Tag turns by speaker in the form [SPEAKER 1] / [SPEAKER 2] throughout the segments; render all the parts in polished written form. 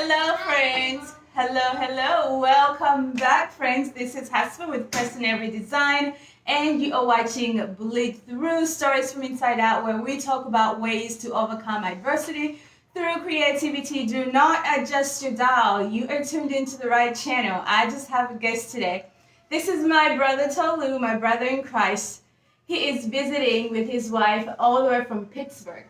[SPEAKER 1] Hello, friends. Hello. Welcome back, friends. This is Hasfa with Preston, Avery Design, and you are watching Bleed Through Stories from Inside Out, where we talk about ways to overcome adversity through creativity. Do not adjust your dial. You are tuned into the right channel. I just have a guest today. This is my brother Tolu, my brother in Christ. He is visiting with his wife all the way from Pittsburgh.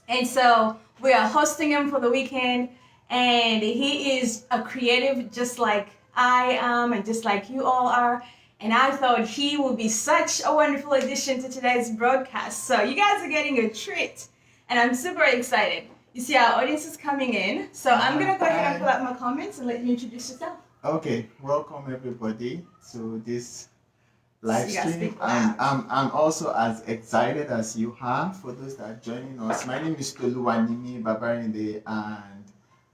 [SPEAKER 1] And so we are hosting him for the weekend. And he is a creative just like I am and just like you all are. And I thought he would be such a wonderful addition to today's broadcast. So you guys are getting a treat. And I'm super excited. You see, our audience is coming in. So I'm going to go ahead and pull out my comments and let you introduce yourself.
[SPEAKER 2] Okay, welcome everybody to this live stream. I'm also as excited as you are for those that are joining us. My name is Tolu Wanimi Babarinde, and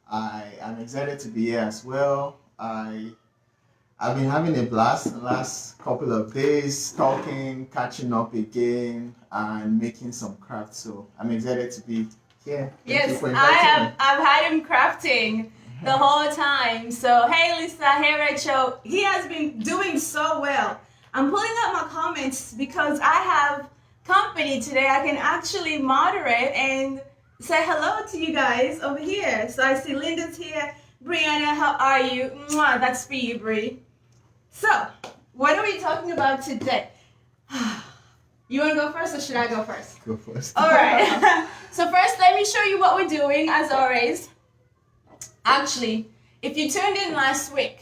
[SPEAKER 2] I am excited to be here as well. I've been having a blast the last couple of days, talking, catching up again, and making some crafts. So I'm excited to be here.
[SPEAKER 1] Yes, I've had him crafting the whole time. So hey Lisa, hey Rachel, he has been doing so well. I'm pulling up my comments because I have company today. I can actually moderate and say hello to you guys over here. So I see Linda's here. Brianna, how are you? Mwah, that's for you, Bri. So, what are we talking about today? You want to go first or should I go first?
[SPEAKER 2] Go first.
[SPEAKER 1] All right. So first, let me show you what we're doing as always. Actually, if you tuned in last week,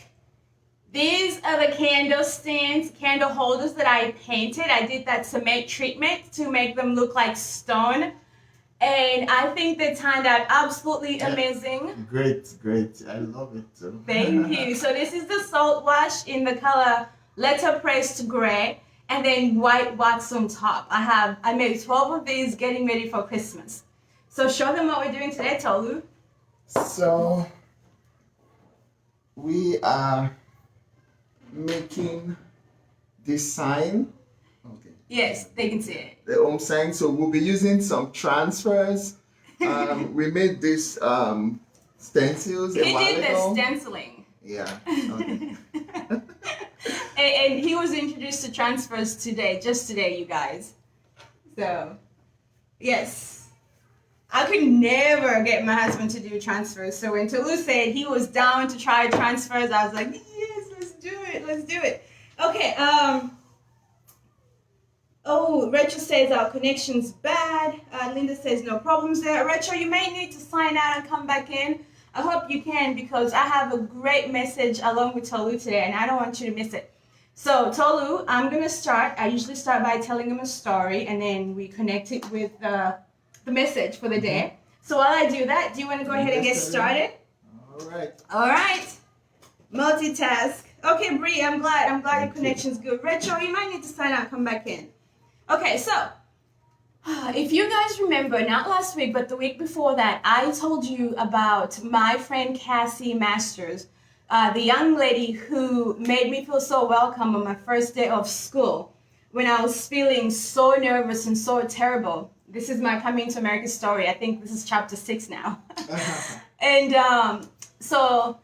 [SPEAKER 1] these are the candle stands, candle holders that I painted. I did that cement treatment to make them look like stone. And I think they turned out absolutely amazing.
[SPEAKER 2] Great. I love it too.
[SPEAKER 1] Thank you. So this is the salt wash in the color letterpressed gray and then white wax on top. I made 12 of these getting ready for Christmas. So show them what we're doing today, Tolu.
[SPEAKER 2] So we are making this sign. Okay.
[SPEAKER 1] Yes, they can see it.
[SPEAKER 2] The home sign. So we'll be using some transfers. We made this stencils.
[SPEAKER 1] He did the stenciling.
[SPEAKER 2] Yeah. Okay.
[SPEAKER 1] and he was introduced to transfers just today, you guys. So, yes. I could never get my husband to do transfers. So when Tolu said he was down to try transfers, I was like, yes, let's do it. Okay, oh, Rachel says our connection's bad. Linda says no problems there. Rachel, you may need to sign out and come back in. I hope you can because I have a great message along with Tolu today and I don't want you to miss it. So Tolu, I'm going to start. I usually start by telling him a story and then we connect it with the message for the day. So while I do that, do you want to go ahead and get started? All right. Multitask. Okay, Bree, I'm glad your connection's good. Rachel, you might need to sign out, come back in. Okay, so if you guys remember, not last week, but the week before that, I told you about my friend Cassie Masters, the young lady who made me feel so welcome on my first day of school when I was feeling so nervous and so terrible. This is my coming to America story. I think this is chapter 6 now. And so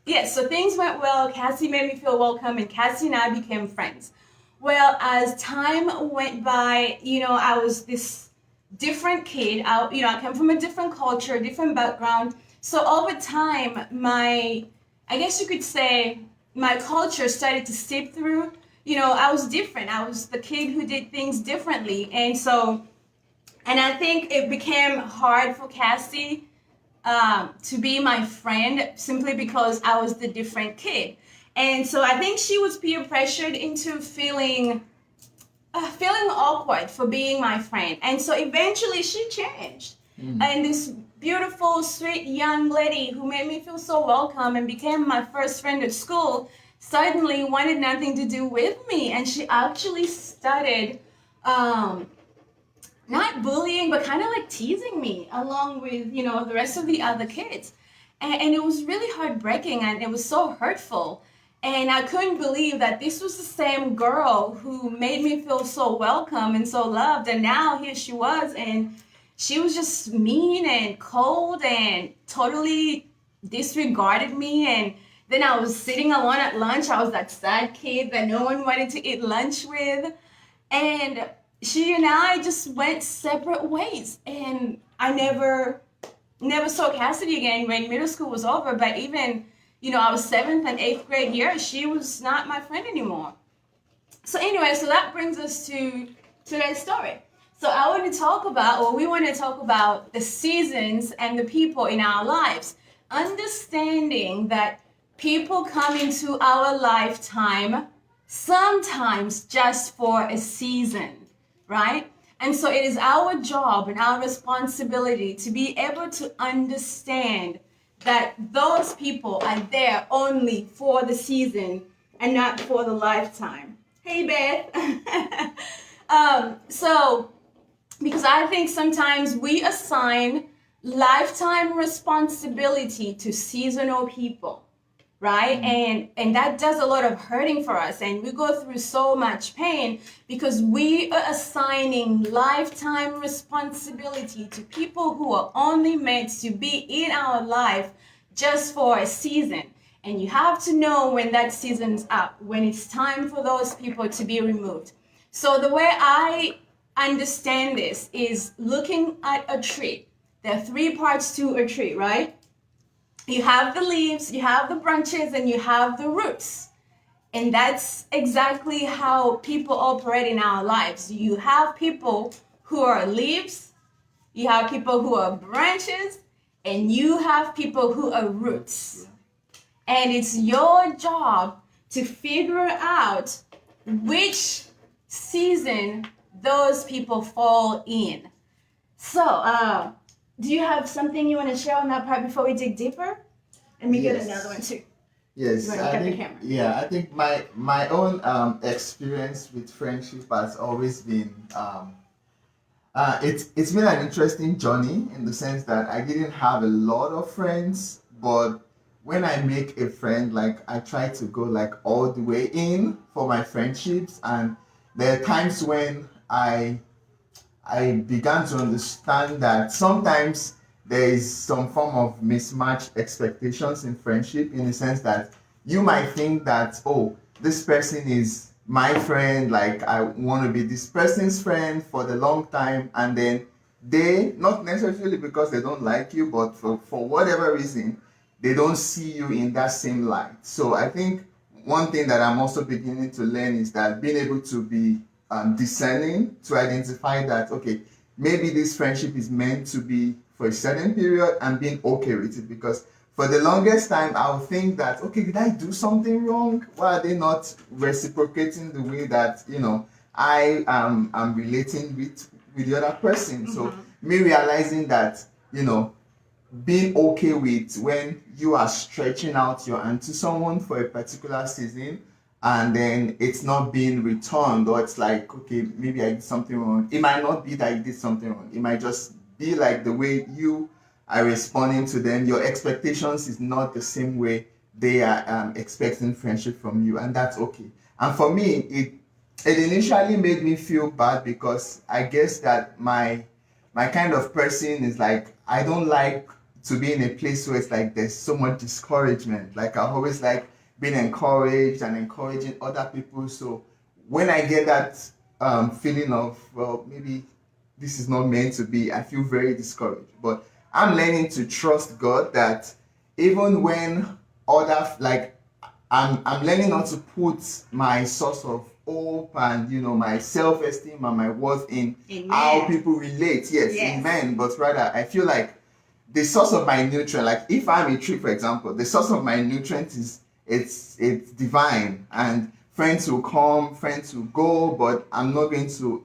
[SPEAKER 1] things went well. Cassie made me feel welcome and Cassie and I became friends. Well, as time went by, I was this different kid. I came from a different culture, different background. So over time, I guess you could say my culture started to seep through. I was different. I was the kid who did things differently. And I think it became hard for Cassie to be my friend simply because I was the different kid. And so I think she was peer pressured into feeling awkward for being my friend. And so eventually she changed. And this beautiful, sweet young lady who made me feel so welcome and became my first friend at school suddenly wanted nothing to do with me. And she actually started not bullying, but kind of like teasing me along with, the rest of the other kids. And it was really heartbreaking and it was so hurtful. And I couldn't believe that this was the same girl who made me feel so welcome and so loved. And now here she was, and she was just mean and cold and totally disregarded me. And then I was sitting alone at lunch. I was that sad kid that no one wanted to eat lunch with. And she and I just went separate ways. And I never saw Cassidy again when middle school was over. But even, I was 7th and 8th grade year, she was not my friend anymore. So anyway, so that brings us to today's story. So we want to talk about the seasons and the people in our lives. Understanding that people come into our lifetime sometimes just for a season, right? And so it is our job and our responsibility to be able to understand that those people are there only for the season and not for the lifetime. Hey, Beth. Because I think sometimes we assign lifetime responsibility to seasonal people, right? And that does a lot of hurting for us, and we go through so much pain because we are assigning lifetime responsibility to people who are only meant to be in our life just for a season. And you have to know when that season's up, when it's time for those people to be removed. So the way I understand this is looking at a tree. There are 3 parts to a tree, right? You have the leaves, you have the branches, and you have the roots. And that's exactly how people operate in our lives. You have people who are leaves, you have people who are branches, and you have people who are roots. And it's your job to figure out which season those people fall in. So, do you have something you want to share on that part before we dig deeper? And we get another one too.
[SPEAKER 2] Yes, I think my own experience with friendship has always been it's been an interesting journey in the sense that I didn't have a lot of friends, but when I make a friend, like I try to go like all the way in for my friendships, and there are times when I began to understand that sometimes there is some form of mismatched expectations in friendship, in the sense that you might think that, oh, this person is my friend, like I want to be this person's friend for the long time, and then they, not necessarily because they don't like you, but for whatever reason, they don't see you in that same light. So I think one thing that I'm also beginning to learn is that being able to be discerning, to identify that, okay, maybe this friendship is meant to be for a certain period, and being okay with it. Because for the longest time, I'll think that, okay, did I do something wrong? Why are they not reciprocating the way that, I am relating with the other person? Mm-hmm. So me realizing that, being okay with when you are stretching out your hand to someone for a particular season, and then it's not being returned, or it's like, okay, maybe I did something wrong. It might not be that you did something wrong. It might just be like the way you are responding to them. Your expectations is not the same way they are expecting friendship from you, and that's okay. And for me, it initially made me feel bad, because I guess that my kind of person is like, I don't like to be in a place where it's like there's so much discouragement. Like I always like being encouraged and encouraging other people. So when I get that feeling of, well, maybe this is not meant to be, I feel very discouraged. But I'm learning to trust God, that even when I'm learning not to put my source of hope and my self-esteem and my worth in how people relate. Yes, in men, but rather I feel like the source of my nutrient, like if I'm a tree, for example, the source of my nutrient is it's divine, and friends will come, friends will go, but I'm not going to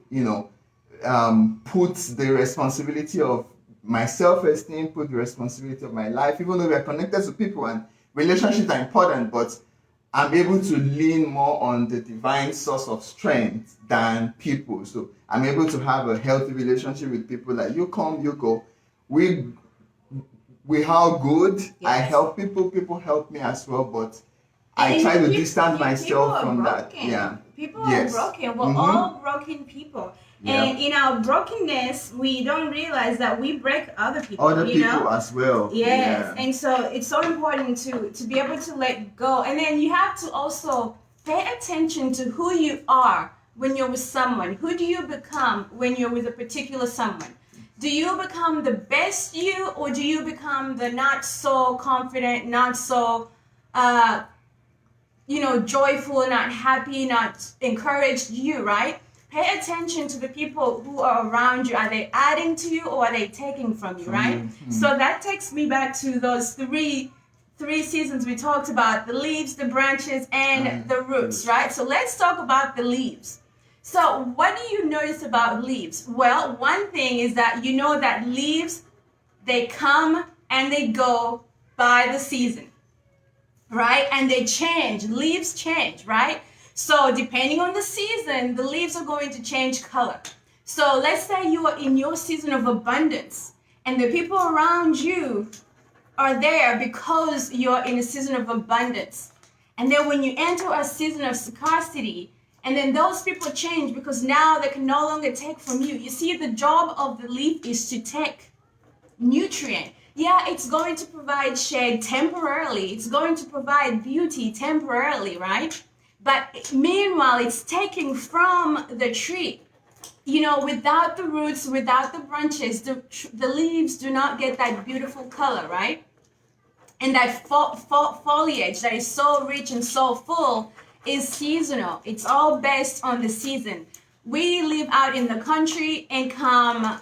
[SPEAKER 2] put the responsibility of my self-esteem, put the responsibility of my life, even though we're connected to people and relationships are important, but I'm able to lean more on the divine source of strength than people. So I'm able to have a healthy relationship with people, like you come, you go. We are good. Yes. I help people, people help me as well, but I try to distance myself from that. Yeah.
[SPEAKER 1] People are broken. We're all broken people. And in our brokenness, we don't realize that we break other people.
[SPEAKER 2] Other people as well.
[SPEAKER 1] Yes. And so it's so important to be able to let go. And then you have to also pay attention to who you are when you're with someone. Who do you become when you're with a particular someone? Do you become the best you, or do you become the not so confident, not so joyful, not happy, not encouraged you, right? Pay attention to the people who are around you. Are they adding to you, or are they taking from you, right? Mm-hmm. So that takes me back to those three seasons we talked about: the leaves, the branches, and the roots, right? So let's talk about the leaves. So what do you notice about leaves? Well, one thing is that you know that leaves, they come and they go by the season, right? And they change. Leaves change, right? So depending on the season, the leaves are going to change color. So let's say you are in your season of abundance, and the people around you are there because you're in a season of abundance. And then when you enter a season of scarcity, and then those people change because now they can no longer take from you. You see, the job of the leaf is to take nutrient. Yeah, it's going to provide shade temporarily. It's going to provide beauty temporarily, right? But meanwhile, it's taking from the tree. Without the roots, without the branches, the leaves do not get that beautiful color, right? And that foliage that is so rich and so full is seasonal. It's all based on the season. We live out in the country, and come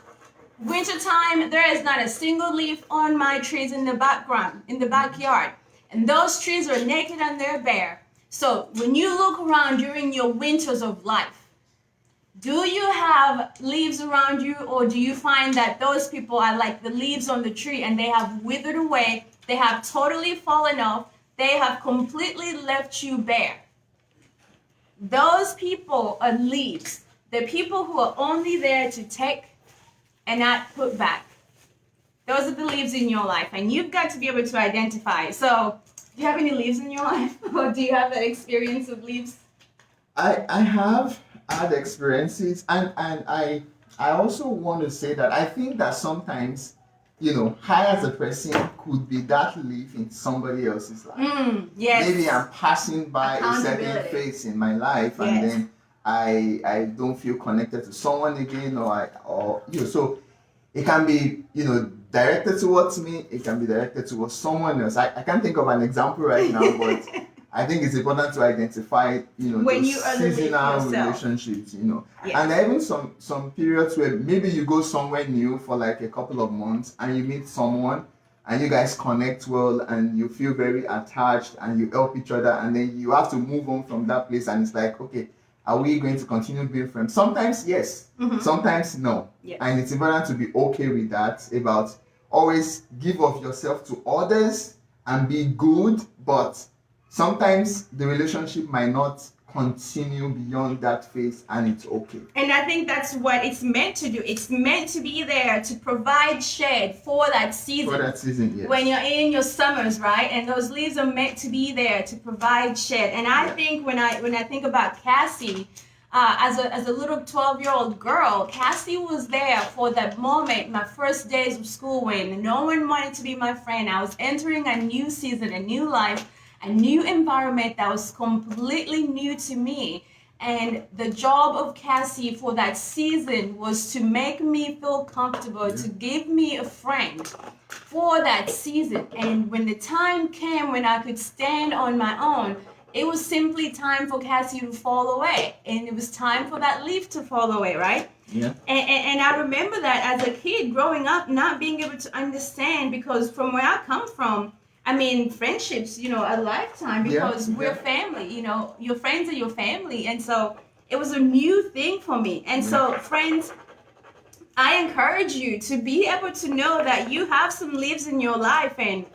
[SPEAKER 1] wintertime, there is not a single leaf on my trees in the backyard. And those trees are naked and they're bare. So when you look around during your winters of life, do you have leaves around you, or do you find that those people are like the leaves on the tree and they have withered away, they have totally fallen off, they have completely left you bare? Those people are leaves. They're people who are only there to take and not put back. Those are the leaves in your life, and you've got to be able to identify. So, do you have any leaves in your life, or do you have that experience of leaves?
[SPEAKER 2] I have had experiences, and I also want to say that I think that sometimes, I as a person could be that leaf in somebody else's life.
[SPEAKER 1] Yes.
[SPEAKER 2] Maybe I'm passing by a certain phase in my life, and then I don't feel connected to someone again, so it can be directed towards me, it can be directed towards someone else. I can't think of an example right now, but I think it's important to identify
[SPEAKER 1] when
[SPEAKER 2] those
[SPEAKER 1] you are
[SPEAKER 2] seasonal relationships,
[SPEAKER 1] Yes.
[SPEAKER 2] And even some periods where maybe you go somewhere new for like a couple of months and you meet someone and you guys connect well and you feel very attached and you help each other, and then you have to move on from that place, and it's like, okay, are we going to continue being friends? Sometimes yes, sometimes no. Yes. And it's important to be okay with that, about always give of yourself to others and be good, but sometimes the relationship might not continue beyond that phase, and it's okay.
[SPEAKER 1] And I think that's what it's meant to do. It's meant to be there to provide shade for that season.
[SPEAKER 2] For that season, yes.
[SPEAKER 1] When you're in your summers, right? And those leaves are meant to be there to provide shade. And I think when I think about Cassie, as a little 12-year-old girl, Cassie was there for that moment, my first days of school, when no one wanted to be my friend. I was entering a new season, a new life, a new environment that was completely new to me. And the job of Cassie for that season was to make me feel comfortable, to give me a friend for that season. And when the time came when I could stand on my own, it was simply time for Cassie to fall away. And it was time for that leaf to fall away, right?
[SPEAKER 2] Yeah.
[SPEAKER 1] And I remember that as a kid growing up, not being able to understand, because from where I come from, friendships, a lifetime, because we're family, your friends are your family. And so it was a new thing for me. And so, friends, I encourage you to be able to know that you have some leaves in your life, and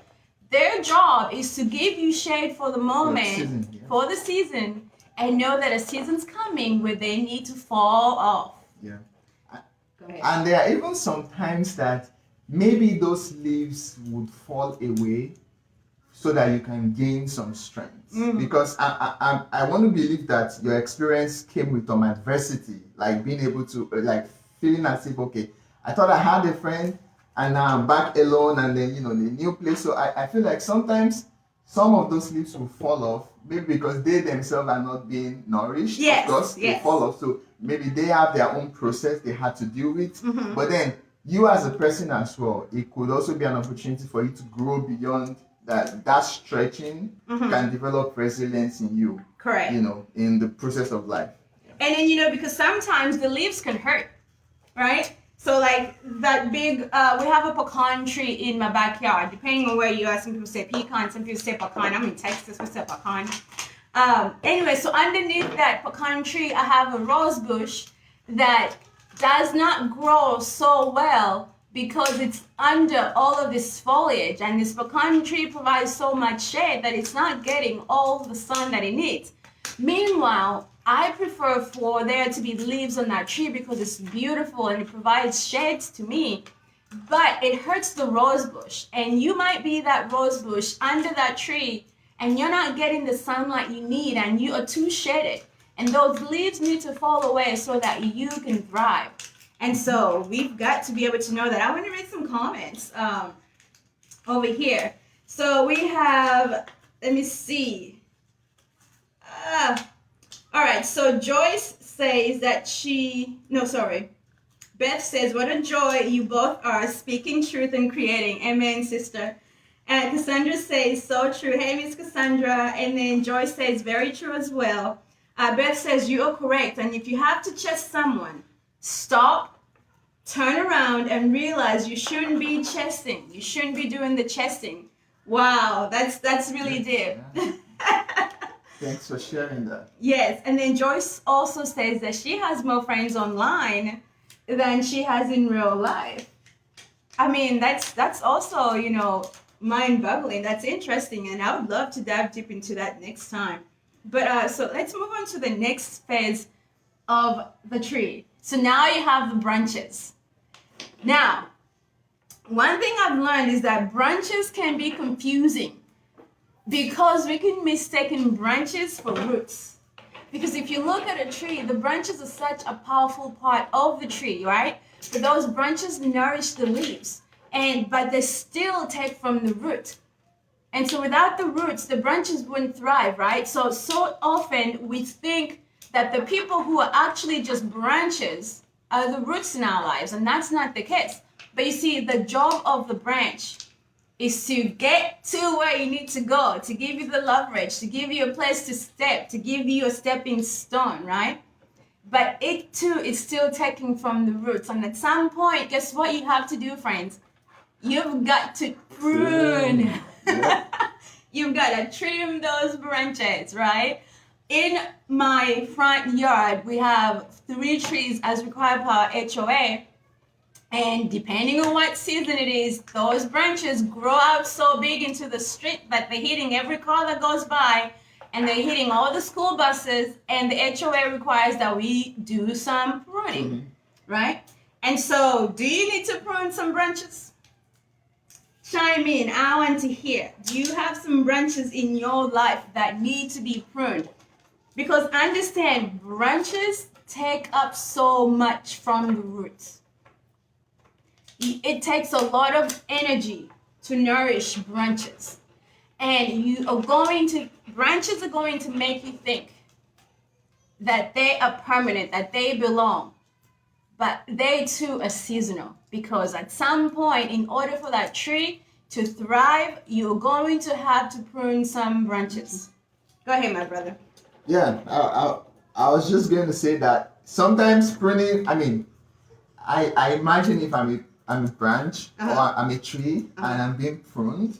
[SPEAKER 1] their job is to give you shade for the moment, for the season, and know that a season's coming where they need to fall off.
[SPEAKER 2] Yeah.
[SPEAKER 1] Go ahead.
[SPEAKER 2] And there are even some times that maybe those leaves would fall away so that you can gain some strength. Because I want to believe that your experience came with some adversity, like being able to, like feeling as if, okay, I thought I had a friend and now I'm back alone, and then, the new place. So I feel like sometimes some of those leaves will fall off, maybe because they themselves are not being nourished.
[SPEAKER 1] Yes,
[SPEAKER 2] of course, they fall off. So maybe they have their own process they had to deal with. But then you as a person as well, it could also be an opportunity for you to grow beyond that stretching can develop resilience in you.
[SPEAKER 1] Correct.
[SPEAKER 2] In the process of life.
[SPEAKER 1] And then, because sometimes the leaves can hurt, right? So like that big, we have a pecan tree in my backyard. Depending on where you are, some people say pecan, some people say pecan. I'm in Texas, we say pecan. Anyway, so underneath that pecan tree, I have a rose bush that does not grow so well because it's under all of this foliage, and this pecan tree provides so much shade that it's not getting all the sun that it needs. Meanwhile, I prefer for there to be leaves on that tree because it's beautiful and it provides shades to me, but it hurts the rose bush. And you might be that rose bush under that tree and you're not getting the sunlight you need and you are too shaded. And those leaves need to fall away so that you can thrive. And so we've got to be able to know that. I want to read some comments over here. So we have, let me see. All right, so Joyce says that Beth says, what a joy you both are, speaking truth and creating. Amen, sister. And Cassandra says, so true. Hey, Miss Cassandra. And then Joyce says, very true as well. Beth says, you are correct. And if you have to chest someone, stop, turn around, and realize you shouldn't be chesting. You shouldn't be doing the chesting. Wow, that's really deep.
[SPEAKER 2] Yeah. Thanks for sharing that.
[SPEAKER 1] Yes, and then Joyce also says that she has more friends online than she has in real life. I mean, that's also, mind-boggling. That's interesting, and I would love to dive deep into that next time. But so let's move on to the next phase of the tree. So now you have the branches. Now, one thing I've learned is that branches can be confusing because we can mistake branches for roots. Because if you look at a tree, the branches are such a powerful part of the tree, right? But those branches nourish the leaves, but they still take from the root. And so without the roots, the branches wouldn't thrive, right? So often we think that the people who are actually just branches are the roots in our lives, and that's not the case. But you see, the job of the branch is to get to where you need to go, to give you the leverage, to give you a place to step, to give you a stepping stone, right? But it too is still taking from the roots. And at some point, guess what you have to do, friends? You've got to prune. Yeah. You've got to trim those branches, right? In my front yard, we have 3 trees as required per our HOA. And depending on what season it is, those branches grow out so big into the street that they're hitting every car that goes by, and they're hitting all the school buses, and the HOA requires that we do some pruning, right? And so, do you need to prune some branches? Chime in. I want to hear. Do you have some branches in your life that need to be pruned? Because understand, branches take up so much from the roots. It takes a lot of energy to nourish branches. And branches are going to make you think that they are permanent, that they belong. But they too are seasonal, because at some point, in order for that tree to thrive, you're going to have to prune some branches. Go ahead, my brother.
[SPEAKER 2] Yeah, I was just going to say that sometimes pruning, I imagine if I'm a branch or I'm a tree and I'm being pruned,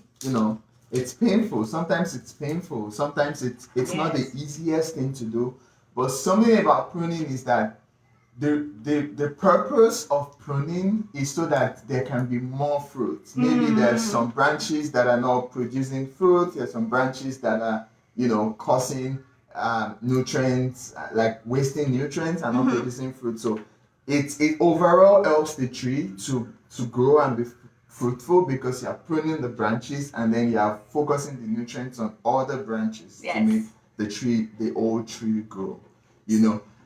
[SPEAKER 2] it's painful. Sometimes it's painful. Sometimes it's not the easiest thing to do. But something about pruning is that the purpose of pruning is so that there can be more fruit. Maybe there's some branches that are not producing fruit. There's some branches that are, causing nutrients, like wasting nutrients and not producing fruit. So it overall helps the tree to grow and be fruitful because you are pruning the branches and then you are focusing the nutrients on other branches to make the old tree grow.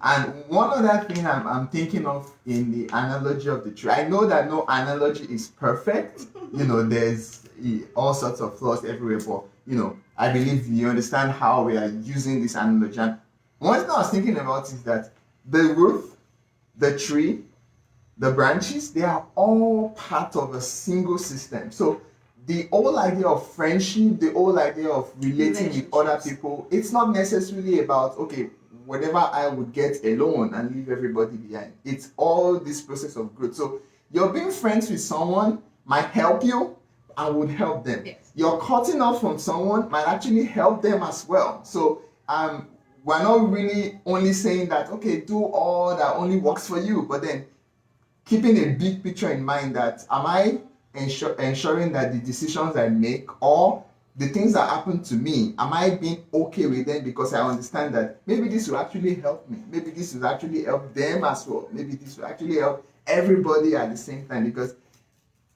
[SPEAKER 2] And one other thing I'm thinking of in the analogy of the tree, I know that no analogy is perfect. There's all sorts of flaws everywhere, but I believe you understand how we are using this analogy. And one thing I was thinking about is that the root, the tree, the branches, they are all part of a single system. So the whole idea of friendship, the whole idea of relating with other people, it's not necessarily about, okay, whatever I would get alone and leave everybody behind. It's all this process of growth. So you're being friends with someone might help you and would help them. Yes. You're cutting off from someone might actually help them as well. So we're not really only saying that, okay, do all that only works for you, but then keeping a big picture in mind that am I ensuring that the decisions I make or the things that happen to me, am I being okay with them because I understand that maybe this will actually help me. Maybe this will actually help them as well. Maybe this will actually help everybody at the same time, because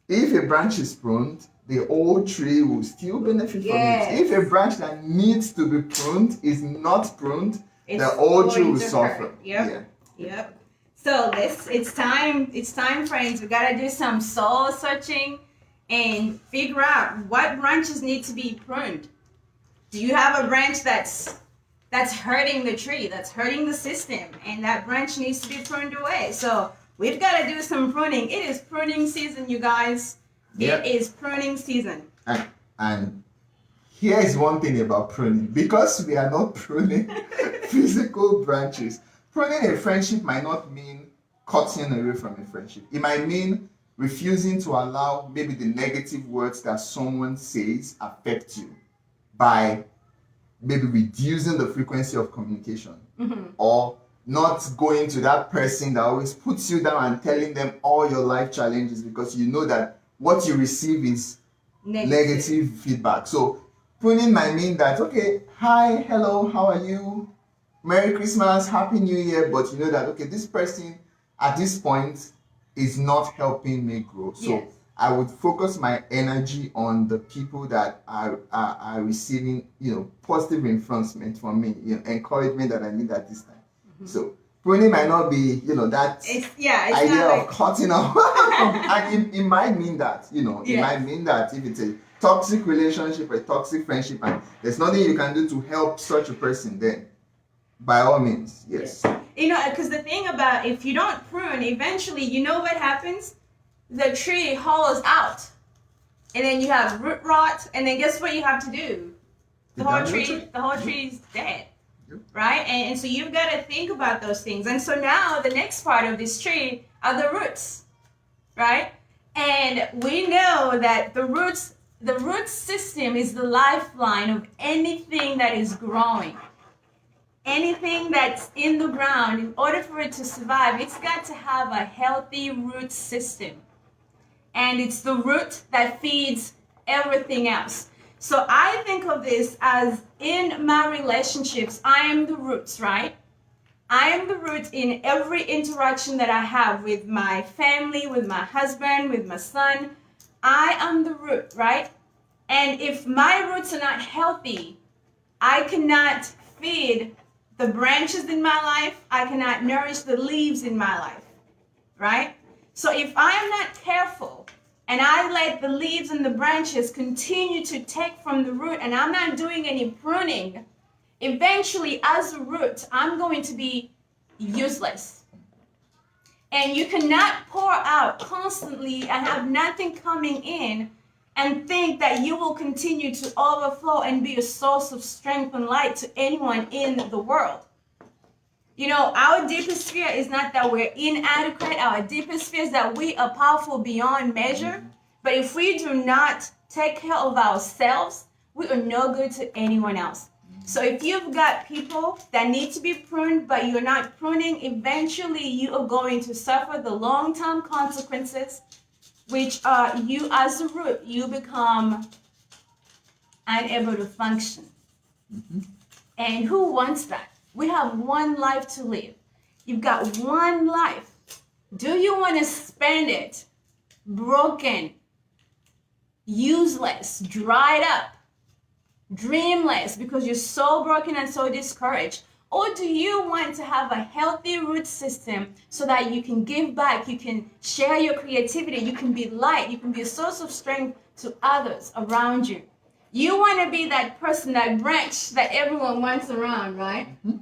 [SPEAKER 2] if a branch is pruned, the whole tree will still benefit from it. If a branch that needs to be pruned is not pruned, the whole tree will suffer.
[SPEAKER 1] Yep. So it's time, friends. We gotta do some soul searching and figure out what branches need to be pruned. Do you have a branch that's hurting the tree, that's hurting the system, and that branch needs to be pruned away? So we've got to do some pruning. It is pruning season, you guys. It is pruning season.
[SPEAKER 2] And here is one thing about pruning. Because we are not pruning physical branches, pruning a friendship might not mean cutting away from a friendship. It might mean refusing to allow maybe the negative words that someone says affect you by maybe reducing the frequency of communication, or not going to that person that always puts you down and telling them all your life challenges, because you know that what you receive is negative feedback. So pruning might mean that, okay, hi, hello, how are you? Merry Christmas, Happy New Year. But you know that, okay, this person at this point is not helping me grow. So I would focus my energy on the people that are receiving, positive reinforcement from me, encouragement that I need at this time. So pruning might not be, that idea of cutting off. And it might mean that, it might mean that if it's a toxic relationship, a toxic friendship, and there's nothing you can do to help such a person, then by all means, yes.
[SPEAKER 1] Because the thing about, if you don't prune, eventually, you know what happens? The tree hollows out. And then you have root rot, and then guess what you have to do? The whole tree is dead. Right? And so you've got to think about those things. And so now the next part of this tree are the roots, right? And we know that the root system is the lifeline of anything that is growing. Anything that's in the ground, in order for it to survive, it's got to have a healthy root system. And it's the root that feeds everything else. So I think of this as, in my relationships, I am the roots, right? I am the root in every interaction that I have with my family, with my husband, with my son. I am the root, right? And if my roots are not healthy, I cannot feed the branches in my life. I cannot nourish the leaves in my life, right? So if I am not careful, and I let the leaves and the branches continue to take from the root, and I'm not doing any pruning, eventually, as a root, I'm going to be useless. And you cannot pour out constantly and have nothing coming in and think that you will continue to overflow and be a source of strength and light to anyone in the world. Our deepest fear is not that we're inadequate. Our deepest fear is that we are powerful beyond measure. But if we do not take care of ourselves, we are no good to anyone else. So if you've got people that need to be pruned, but you're not pruning, eventually you are going to suffer the long-term consequences, which are you as a root, you become unable to function. And who wants that? We have one life to live. You've got one life. Do you want to spend it broken, useless, dried up, dreamless because you're so broken and so discouraged? Or do you want to have a healthy root system so that you can give back, you can share your creativity, you can be light, you can be a source of strength to others around you? You want to be that person, that branch that everyone wants around, right? Mm-hmm.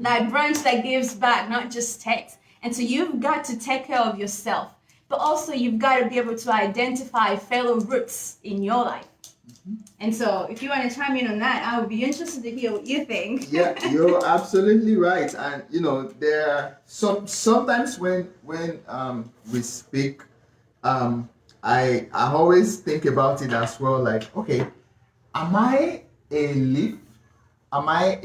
[SPEAKER 1] That branch that gives back, not just takes. And so you've got to take care of yourself, but also you've got to be able to identify fellow roots in your life. Mm-hmm. And so if you want to chime in on that, I would be interested to hear what you think.
[SPEAKER 2] Yeah, you're absolutely right. And there are sometimes when we speak, I always think about it as well, like, okay, am I a leaf? Am I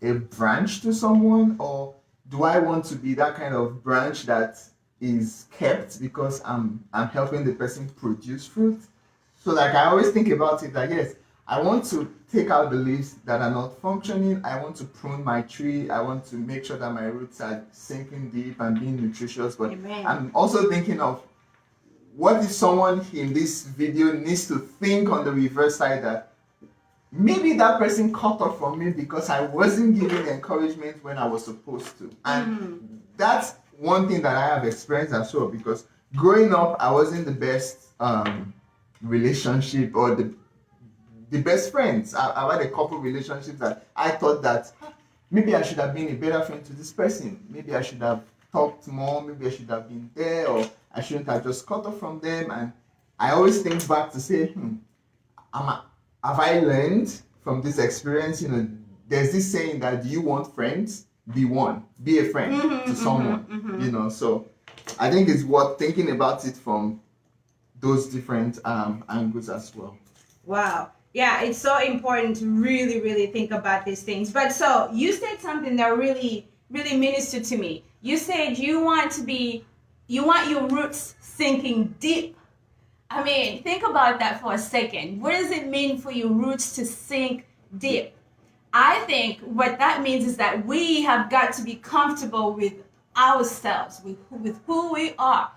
[SPEAKER 2] a branch to someone, or do I want to be that kind of branch that is kept because I'm helping the person produce fruit? So like I always think about it like, yes, I want to take out the leaves that are not functioning. I want to prune my tree. I want to make sure that my roots are sinking deep and being nutritious. But Amen. I'm also thinking of, what if someone in this video needs to think on the reverse side, that maybe that person cut off from me because I wasn't giving encouragement when I was supposed to. And that's one thing that I have experienced as well, because growing up, I wasn't the best relationship or the best friends. I've had a couple relationships that I thought that maybe I should have been a better friend to this person. Maybe I should have talked more. Maybe I should have been there, or I shouldn't have just cut off from them. And I always think back to say, have I learned from this experience? There's this saying that, do you want friends? Be one. Be a friend to someone. So I think it's worth thinking about it from those different angles as well.
[SPEAKER 1] Wow. Yeah, it's so important to really, really think about these things. But so you said something that really, really ministered to me. You said you want your roots sinking deep. I mean, think about that for a second. What does it mean for your roots to sink deep? I think what that means is that we have got to be comfortable with ourselves, with who we are.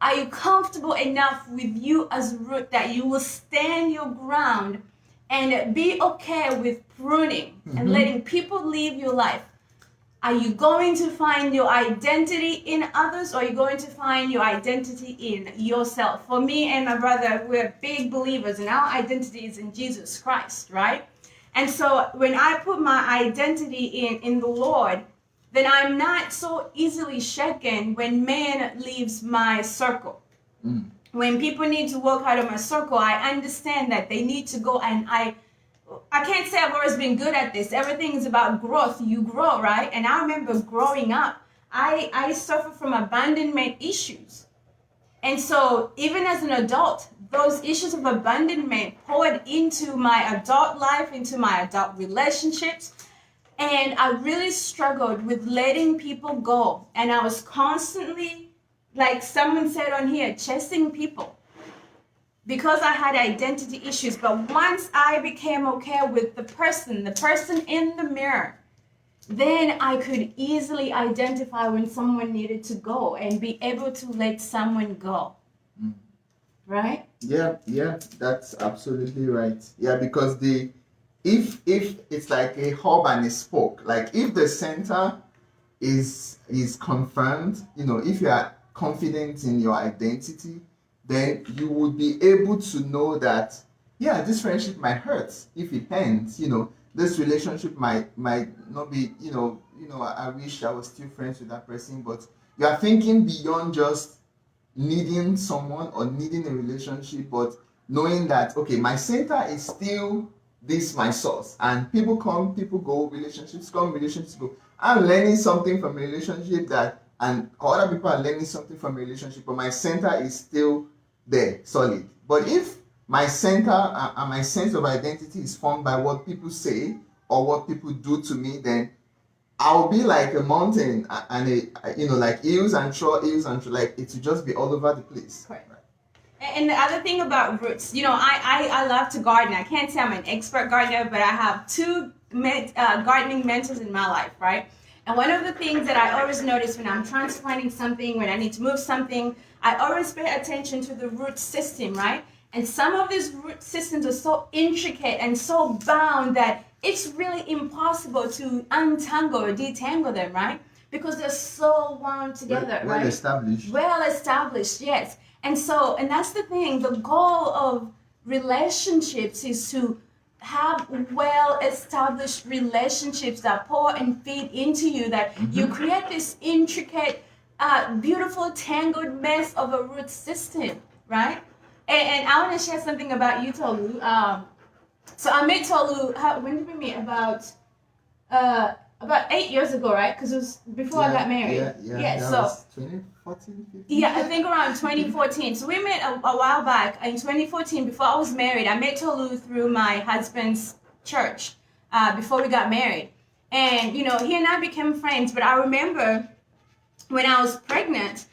[SPEAKER 1] Are you comfortable enough with you as a root that you will stand your ground and be okay with pruning and letting people live your life? Are you going to find your identity in others, or are you going to find your identity in yourself? For me and my brother, we're big believers, and our identity is in Jesus Christ, right? And so when I put my identity in the Lord, then I'm not so easily shaken when man leaves my circle. When people need to walk out of my circle, I understand that they need to go, and I can't say I've always been good at this. Everything is about growth. You grow, right? And I remember growing up, I suffered from abandonment issues. And so even as an adult, those issues of abandonment poured into my adult life, into my adult relationships. And I really struggled with letting people go. And I was constantly, like someone said on here, chasing people, because I had identity issues. But once I became okay with the person in the mirror, then I could easily identify when someone needed to go and be able to let someone go. Right?
[SPEAKER 2] Yeah, that's absolutely right. Yeah, because if it's like a hub and a spoke, like if the center is confirmed, if you are confident in your identity, then you would be able to know that, yeah, this friendship might hurt if it ends. This relationship might not be, I wish I was still friends with that person. But you are thinking beyond just needing someone or needing a relationship, but knowing that, okay, my center is still this, my source. And people come, people go, relationships come, relationships go. I'm learning something from a relationship and other people are learning something from a relationship, but my center is still there, solid. But if my center and my sense of identity is formed by what people say or what people do to me, then I'll be like a mountain and like hills and shore, like it will just be all over the place.
[SPEAKER 1] Right. And the other thing about roots, I love to garden. I can't say I'm an expert gardener, but I have two gardening mentors in my life, right? And one of the things that I always notice when I'm transplanting something, when I need to move something, I always pay attention to the root system, right? And some of these root systems are so intricate and so bound that it's really impossible to untangle or detangle them, right? Because they're so wound together, right?
[SPEAKER 2] Well established.
[SPEAKER 1] Well established, yes. And that's the thing. The goal of relationships is to have well-established relationships that pour and feed into you, that you create this intricate, beautiful, tangled mess of a root system, right? And I want to share something about you, Tolu. So I met Tolu, when did we meet? About 8 years ago, right? Because it was before I got married.
[SPEAKER 2] Yeah.
[SPEAKER 1] So
[SPEAKER 2] was 2014, 15?
[SPEAKER 1] yeah, I think around 2014. So we met a while back in 2014 before I was married. I met Tolu through my husband's church before we got married. And, he and I became friends. But I remember when I was pregnant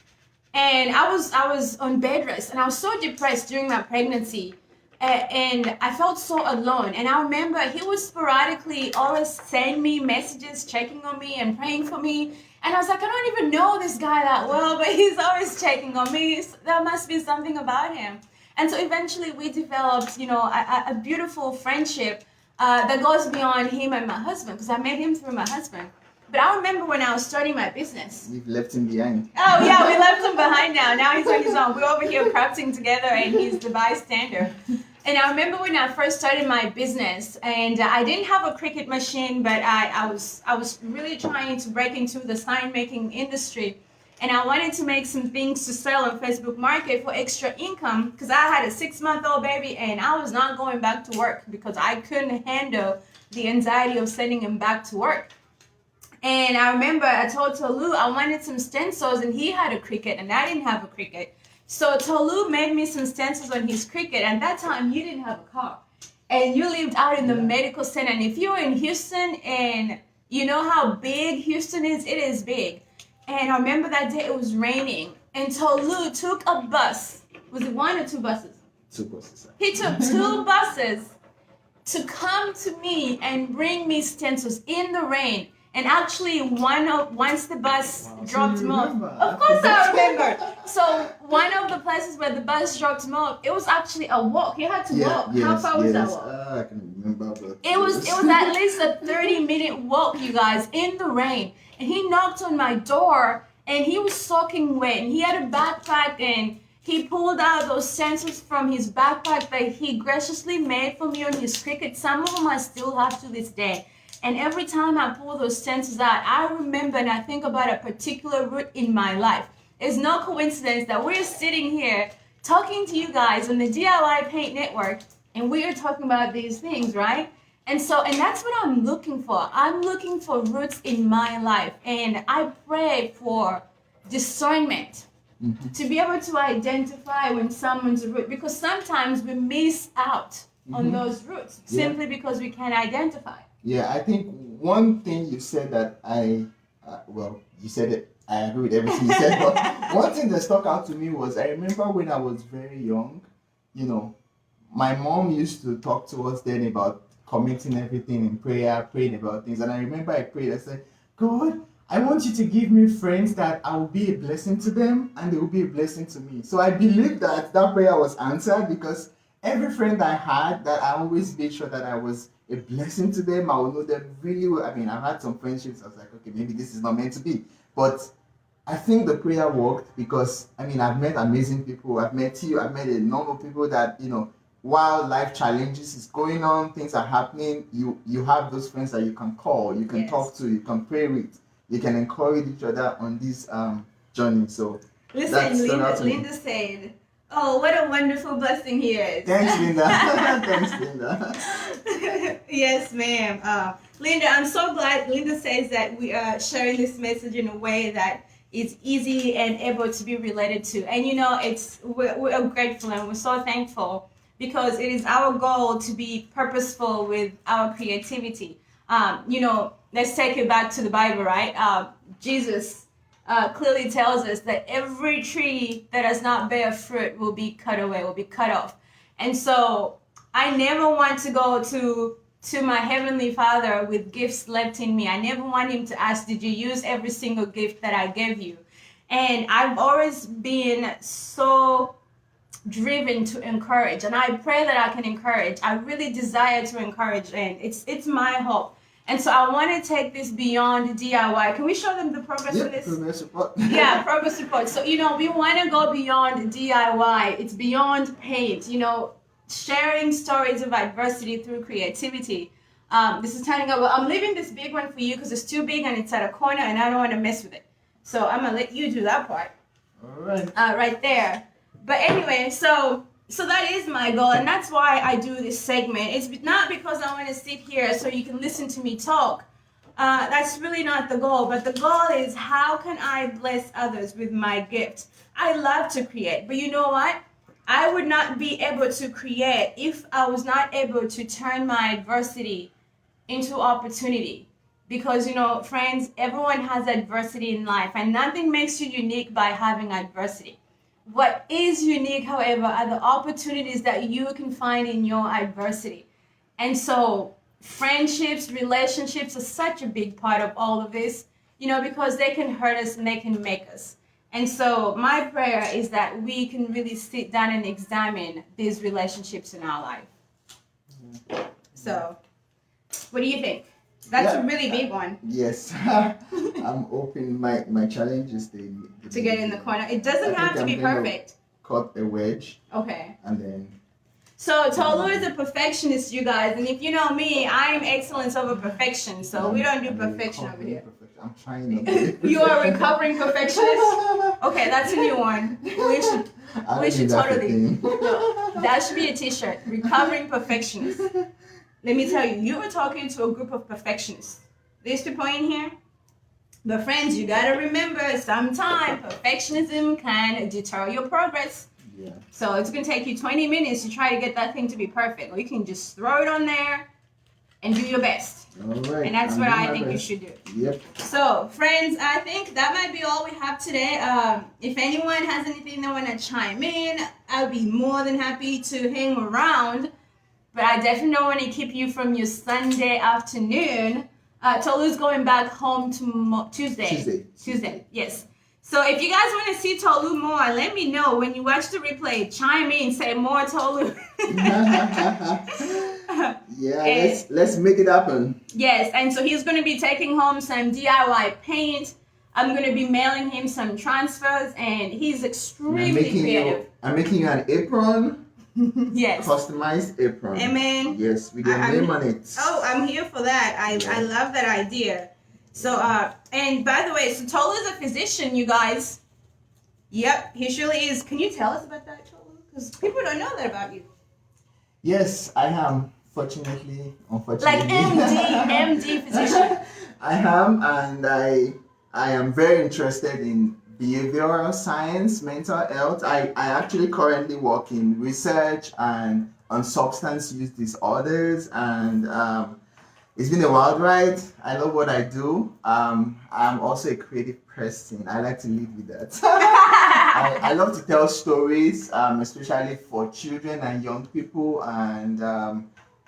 [SPEAKER 1] and I was on bed rest and I was so depressed during my pregnancy. And I felt so alone. And I remember he would sporadically always send me messages, checking on me and praying for me. And I was like, I don't even know this guy that well, but he's always checking on me. There must be something about him. And so eventually we developed, a beautiful friendship that goes beyond him and my husband, because I met him through my husband. But I remember when I was starting my business.
[SPEAKER 2] We've left him behind.
[SPEAKER 1] Oh, yeah, we left him behind now. Now he's on his own. We're over here crafting together, and he's the bystander. And I remember when I first started my business, and I didn't have a Cricut machine, but I was really trying to break into the sign making industry, and I wanted to make some things to sell on Facebook Market for extra income, because I had a 6-month-old baby, and I was not going back to work because I couldn't handle the anxiety of sending him back to work. And I remember I told Tolu I wanted some stencils, and he had a Cricut, and I didn't have a Cricut. So Tolu made me some stencils on his Cricut, and that time you didn't have a car. And you lived out in the medical center. And if you're in Houston and you know how big Houston is, it is big. And I remember that day it was raining, and Tolu took a bus. Was it 1 or 2 buses?
[SPEAKER 2] 2 buses.
[SPEAKER 1] He took 2 buses to come to me and bring me stencils in the rain. And actually, once the bus dropped him off, of course I remember. So one of the places where the bus dropped him off, it was actually a walk. You had to walk. How far was that walk?
[SPEAKER 2] I can remember. But
[SPEAKER 1] it was at least a 30-minute walk, you guys, in the rain. And he knocked on my door, and he was soaking wet. And he had a backpack, and he pulled out those stencils from his backpack that he graciously made for me on his Cricut. Some of them I still have to this day. And every time I pull those stencils out, I remember and I think about a particular root in my life. It's no coincidence that we're sitting here talking to you guys on the DIY Paint Network, and we are talking about these things, right? And that's what I'm looking for. I'm looking for roots in my life, and I pray for discernment to be able to identify when someone's a root, because sometimes we miss out on those roots simply because we can't identify.
[SPEAKER 2] Yeah, I think one thing you said that you said it, I agree with everything you said, but one thing that stuck out to me was, I remember when I was very young, my mom used to talk to us then about committing everything in prayer, praying about things. And I remember I prayed, I said, God, I want you to give me friends that I will be a blessing to them and they will be a blessing to me. So I believe that prayer was answered, because every friend I had, that I always made sure that I was a blessing to them. I will know them really well. I mean, I've had some friendships, I was like, okay, maybe this is not meant to be. But I think the prayer worked, because, I've met amazing people. I've met you. I've met a number of people that, while life challenges is going on, things are happening, you have those friends that you can call, you can talk to, you can pray with, you can encourage each other on this journey. So
[SPEAKER 1] listen, Linda said, oh, what a wonderful blessing he is.
[SPEAKER 2] Thanks, Linda. Thanks, Linda.
[SPEAKER 1] Yes, ma'am. Linda, I'm so glad Linda says that we are sharing this message in a way that is easy and able to be related to. And we're grateful and we're so thankful, because it is our goal to be purposeful with our creativity. Let's take it back to the Bible, right? Jesus clearly tells us that every tree that does not bear fruit will be cut away, will be cut off. And so I never want to go to my Heavenly Father with gifts left in me. I never want him to ask, did you use every single gift that I gave you? And I've always been so driven to encourage, and I pray that I can encourage. I really desire to encourage, and it's my hope. And so I want to take this beyond DIY. Can we show them the progress of this?
[SPEAKER 2] Progress report.
[SPEAKER 1] Yeah, progress report. So, you know, we want to go beyond DIY. It's beyond paint, you know, sharing stories of adversity through creativity. This is turning out, well, I'm leaving this big one for you because it's too big and it's at a corner and I don't want to mess with it. So I'm going to let you do that part.
[SPEAKER 2] All right.
[SPEAKER 1] Right there. But anyway, so that is my goal, and that's why I do this segment. It's not because I want to sit here so you can listen to me talk. That's really not the goal, but the goal is how can I bless others with my gift? I love to create, but you know what? I would not be able to create if I was not able to turn my adversity into opportunity. Because, you know, friends, everyone has adversity in life, and nothing makes you unique by having adversity. What is unique, however, are the opportunities that you can find in your adversity. And so friendships, relationships are such a big part of all of this, you know, because they can hurt us and they can make us. And so my prayer is that we can really sit down and examine these relationships in our life. So what do you think? That's a really big one.
[SPEAKER 2] Yes. I'm hoping my challenge is
[SPEAKER 1] to get in the corner. It doesn't have to be perfect.
[SPEAKER 2] Cut a wedge.
[SPEAKER 1] Okay.
[SPEAKER 2] And then.
[SPEAKER 1] So Tolu is a perfectionist, you guys. And if you know me, I am excellence over perfection. So we don't do perfection over here.
[SPEAKER 2] I'm trying to.
[SPEAKER 1] You are a recovering perfectionist? Okay, that's a new one. We should totally. No, that should be a t-shirt. Recovering perfectionist. Let me tell you, you were talking to a group of perfectionists. These people in here. But friends, you gotta remember, sometimes perfectionism can deter your progress.
[SPEAKER 2] Yeah.
[SPEAKER 1] So it's gonna take you 20 minutes to try to get that thing to be perfect. Or you can just throw it on there and do your best.
[SPEAKER 2] All right.
[SPEAKER 1] And that's what I think you should do.
[SPEAKER 2] Yep.
[SPEAKER 1] So friends, I think that might be all we have today. If anyone has anything they want to chime in, I'll be more than happy to hang around. But I definitely don't want to keep you from your Sunday afternoon. Tolu's going back home Tuesday. Yes. So if you guys want to see Tolu more, let me know. When you watch the replay, chime in, say more Tolu.
[SPEAKER 2] Yeah, let's make it happen.
[SPEAKER 1] Yes, and so he's going to be taking home some DIY paint. I'm going to be mailing him some transfers, and he's extremely creative.
[SPEAKER 2] I'm making you an apron.
[SPEAKER 1] Yes.
[SPEAKER 2] Customized apron.
[SPEAKER 1] Amen.
[SPEAKER 2] Yes, with your name on it.
[SPEAKER 1] Oh, I'm here for that. I love that idea. So, and by the way, so Tolu is a physician, you guys. Yep, he surely is. Can you tell us about that, Tolu? Because people don't know that about you.
[SPEAKER 2] Yes, I am. Unfortunately.
[SPEAKER 1] Like MD physician.
[SPEAKER 2] I am, and I am very interested in behavioral science, mental health. I actually currently work in research and on substance use disorders, and it's been a wild ride. I love what I do. I'm also a creative person. I like to lead with that. I love to tell stories, especially for children and young people, and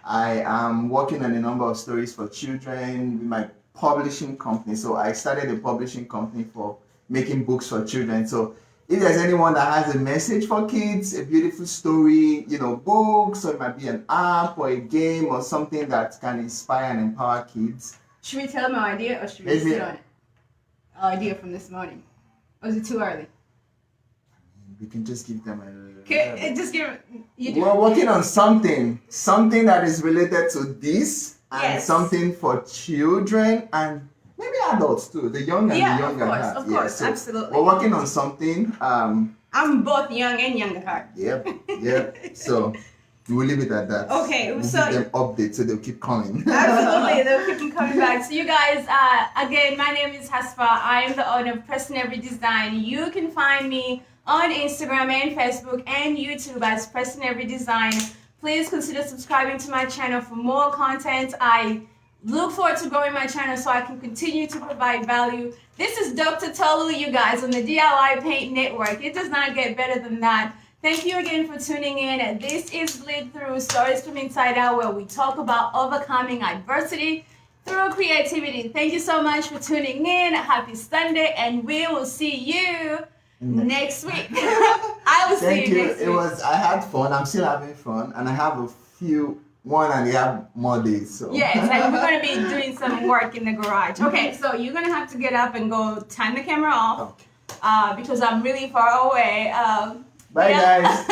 [SPEAKER 2] I am working on a number of stories for children with my publishing company. So I started a publishing company for making books for children. So if there's anyone that has a message for kids, a beautiful story, books, or it might be an app or a game or something that can inspire and empower kids.
[SPEAKER 1] Should we tell them our idea, or should we sit on it? Our idea from this morning. Or is it too early?
[SPEAKER 2] We can just give them
[SPEAKER 1] just give
[SPEAKER 2] We're working on something that is related to this, and something for children and maybe adults too, the young and the young at heart.
[SPEAKER 1] Of course, so absolutely.
[SPEAKER 2] We're working on something.
[SPEAKER 1] I'm both young and young at heart.
[SPEAKER 2] Yep. So we'll leave it at that.
[SPEAKER 1] Okay,
[SPEAKER 2] we'll
[SPEAKER 1] so
[SPEAKER 2] give them updates so they'll keep coming.
[SPEAKER 1] Absolutely, they'll keep coming back. So you guys, again, my name is Hasfa. I am the owner of Preston Avery Design. You can find me on Instagram and Facebook and YouTube as Preston Avery Design. Please consider subscribing to my channel for more content. I look forward to growing my channel so I can continue to provide value. This is Dr. Tolu, you guys, on the DIY Paint Network. It does not get better than that. Thank you again for tuning in. This is Bleed Through Stories from Inside Out, where we talk about overcoming adversity through creativity. Thank you so much for tuning in. Happy Sunday, and we will see you next week. I will see you next week.
[SPEAKER 2] I had fun. I'm still having fun, and I have a few 1.5 more days. So
[SPEAKER 1] yes, and we're gonna be doing some work in the garage. Okay, so you're gonna have to get up and go turn the camera off.
[SPEAKER 2] Okay.
[SPEAKER 1] Because I'm really far away.
[SPEAKER 2] Bye, guys.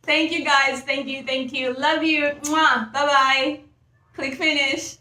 [SPEAKER 1] Thank you, guys. Thank you. Love you. Mwah. Bye bye. Click finish.